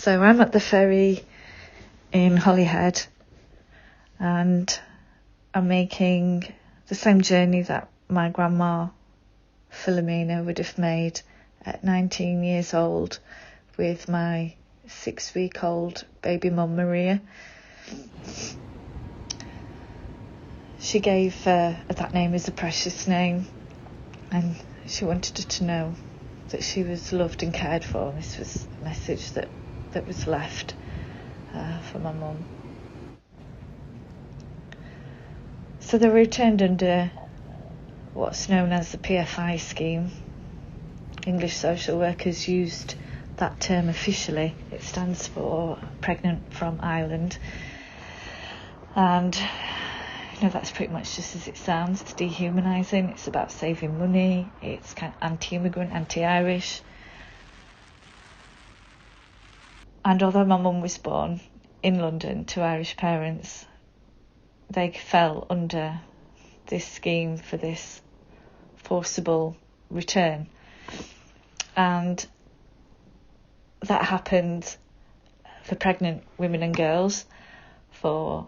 So I'm at the ferry in Holyhead, and I'm making the same journey that my grandma Philomena would have made at 19 years old with my 6-week-old baby mum Maria. She gave that name as a precious name, and she wanted her to know that she was loved and cared for. This was a message that was left for my mum. So they were returned under what's known as the PFI scheme. English social workers used that term officially. It stands for Pregnant from Ireland. And that's pretty much just as it sounds. It's dehumanising. It's about saving money. It's kind of anti-immigrant, anti-Irish. And although my mum was born in London to Irish parents, they fell under this scheme for this forcible return. And that happened for pregnant women and girls, for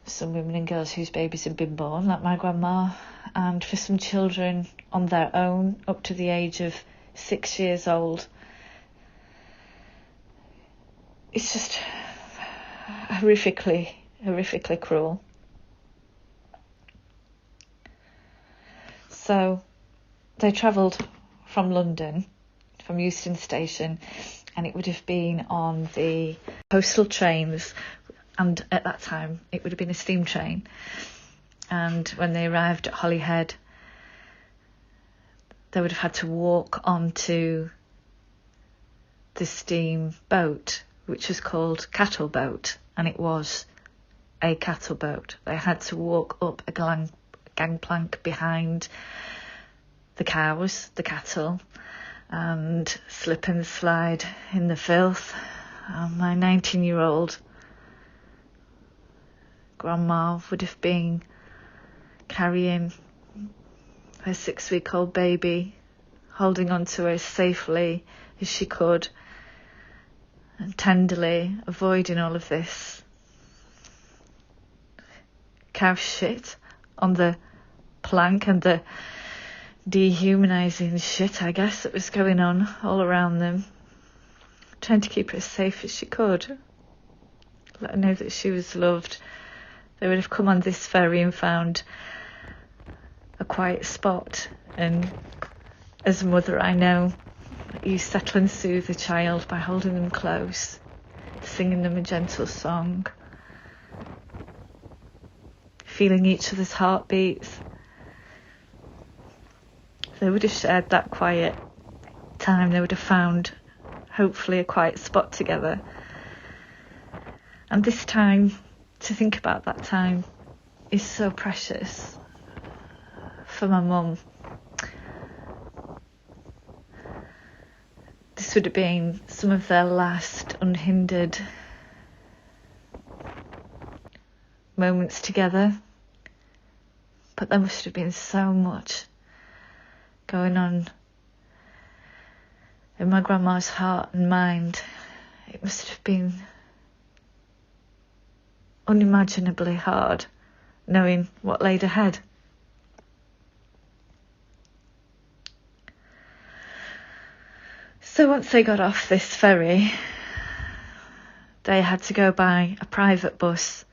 some women and girls whose babies had been born, like my grandma, and for some children on their own up to the age of 6 years old. It's just horrifically cruel. So they travelled from London, from Euston Station, and it would have been on the postal trains, and at that time it would have been a steam train. And when they arrived at Holyhead, they would have had to walk onto the steam boat, which was called cattle boat, and it was a cattle boat. They had to walk up a gangplank behind the cows, the cattle, and slip and slide in the filth. My 19-year-old grandma would have been carrying her 6-week-old baby, holding on to her as safely as she could, and tenderly avoiding all of this cow shit on the plank and the dehumanising shit, I guess, that was going on all around them, trying to keep her as safe as she could, let her know that she was loved. They would have come on this ferry and found a quiet spot, and as a mother I know you settle and soothe a child by holding them close, singing them a gentle song, feeling each other's heartbeats. They would have shared that quiet time. They would have found, hopefully, a quiet spot together. And this time, to think about that time, is so precious for my mum. This would have been some of their last unhindered moments together. But there must have been so much going on in my grandma's heart and mind. It must have been unimaginably hard, knowing what laid ahead. So once they got off this ferry, they had to go by a private bus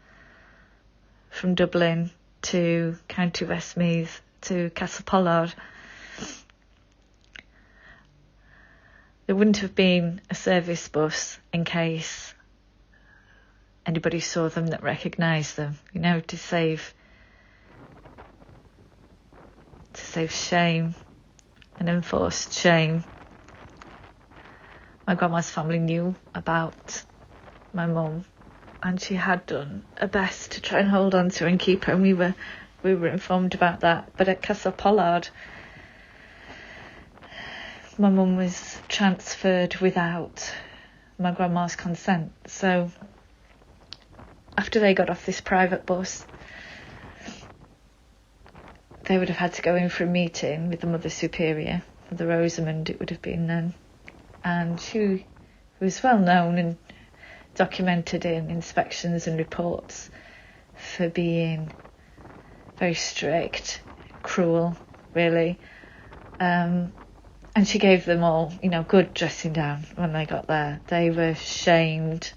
from Dublin to County Westmeath to Castlepollard. There wouldn't have been a service bus in case anybody saw them that recognised them, to save shame and enforced shame. My grandma's family knew about my mum, and she had done her best to try and hold on to her and keep her, and we were informed about that. But at Castlepollard, my mum was transferred without my grandma's consent. So after they got off this private bus, they would have had to go in for a meeting with the Mother Superior, the Rosamond it would have been then. And she who was well known and documented in inspections and reports for being very strict, cruel, really. And she gave them all, good dressing down when they got there. They were shamed.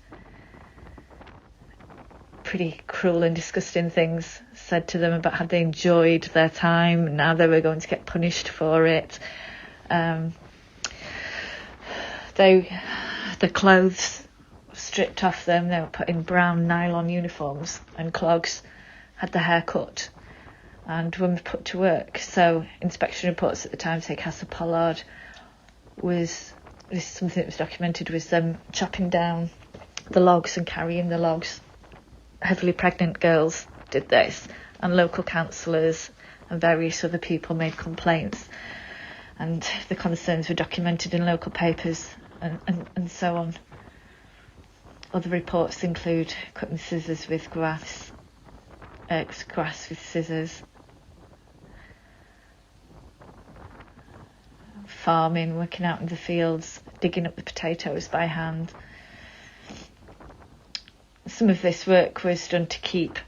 Pretty cruel and disgusting things said to them about how they enjoyed their time and now they were going to get punished for it. The clothes stripped off them. They were put in brown nylon uniforms and clogs, had their hair cut, and women were put to work. So inspection reports at the time say Castlepollard this is something that was documented, was them chopping down the logs and carrying the logs. Heavily pregnant girls did this, and local councillors and various other people made complaints, and the concerns were documented in local papers and so on. Other reports include cutting scissors with grass with scissors, farming, working out in the fields, digging up the potatoes by hand. Some of this work was done to keep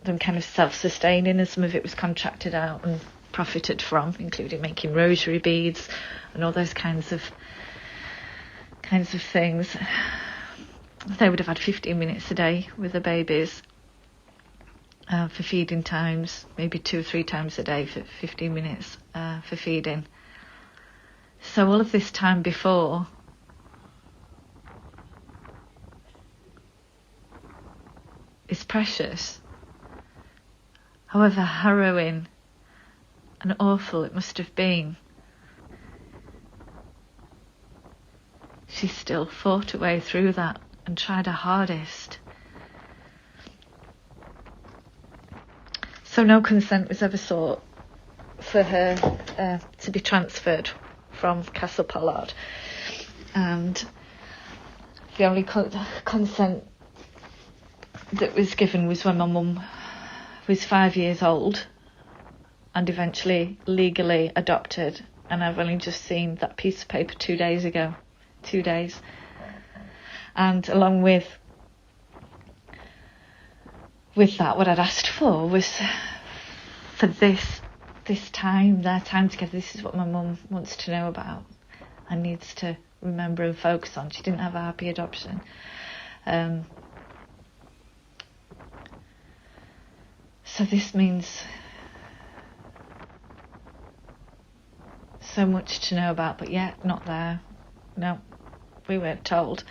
them kind of self-sustaining, and some of it was contracted out and profited from, including making rosary beads and all those kinds of things. They would have had 15 minutes a day with the babies for feeding times, maybe 2 or 3 times a day for 15 minutes for feeding. So all of this time before is precious. However harrowing and awful it must have been, she still fought her way through that and tried her hardest. So no consent was ever sought for her to be transferred from Castlepollard, and the only consent that was given was when my mum was 5 years old and eventually legally adopted, and I've only just seen that piece of paper 2 days ago. 2 days. And along with that, what I'd asked for was for their time together. This is what my mum wants to know about and needs to remember and focus on. She didn't have a happy adoption. So this means so much to know about, but yet not there. No, we weren't told.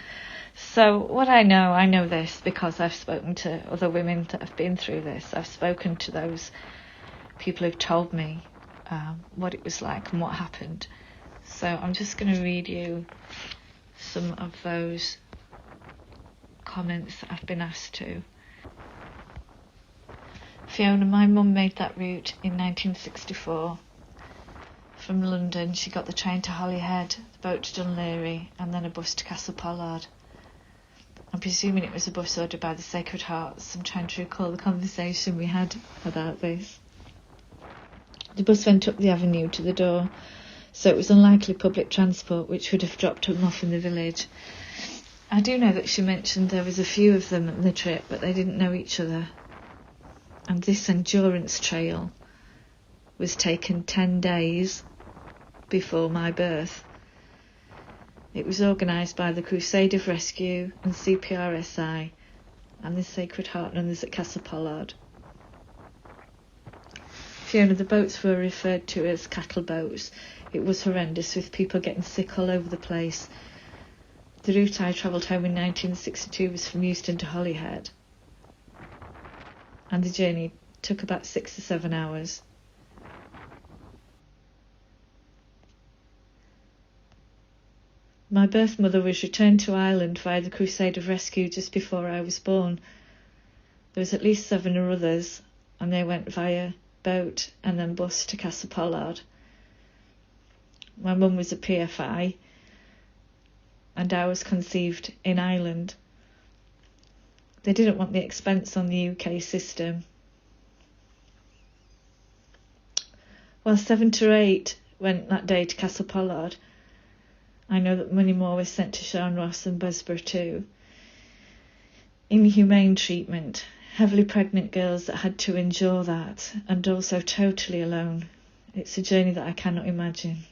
So what I know this because I've spoken to other women that have been through this. I've spoken to those people who've told me what it was like and what happened. So I'm just going to read you some of those comments that I've been asked to. Fiona, my mum made that route in 1964. From London, she got the train to Holyhead, the boat to Dunleary, and then a bus to Castlepollard. I'm presuming it was a bus ordered by the Sacred Hearts. I'm trying to recall the conversation we had about this. The bus went up the avenue to the door, so it was unlikely public transport, which would have dropped them off in the village. I do know that she mentioned there was a few of them on the trip, but they didn't know each other. And this endurance trail was taken 10 days before my birth. It was organised by the Crusade of Rescue and CPRSI and the Sacred Heart nuns at Castlepollard. Fiona, the boats were referred to as cattle boats. It was horrendous, with people getting sick all over the place. The route I travelled home in 1962 was from Euston to Holyhead, and the journey took about 6 or 7 hours. My birth mother was returned to Ireland via the Crusade of Rescue just before I was born. There was at least 7 others, and they went via boat and then bus to Castlepollard. My mum was a PFI, and I was conceived in Ireland. They didn't want the expense on the UK system. Well, 7 to 8 went that day to Castlepollard, I know that Moneymore was sent to Sean Ross and Busborough too. Inhumane treatment, heavily pregnant girls that had to endure that, and also totally alone. It's a journey that I cannot imagine.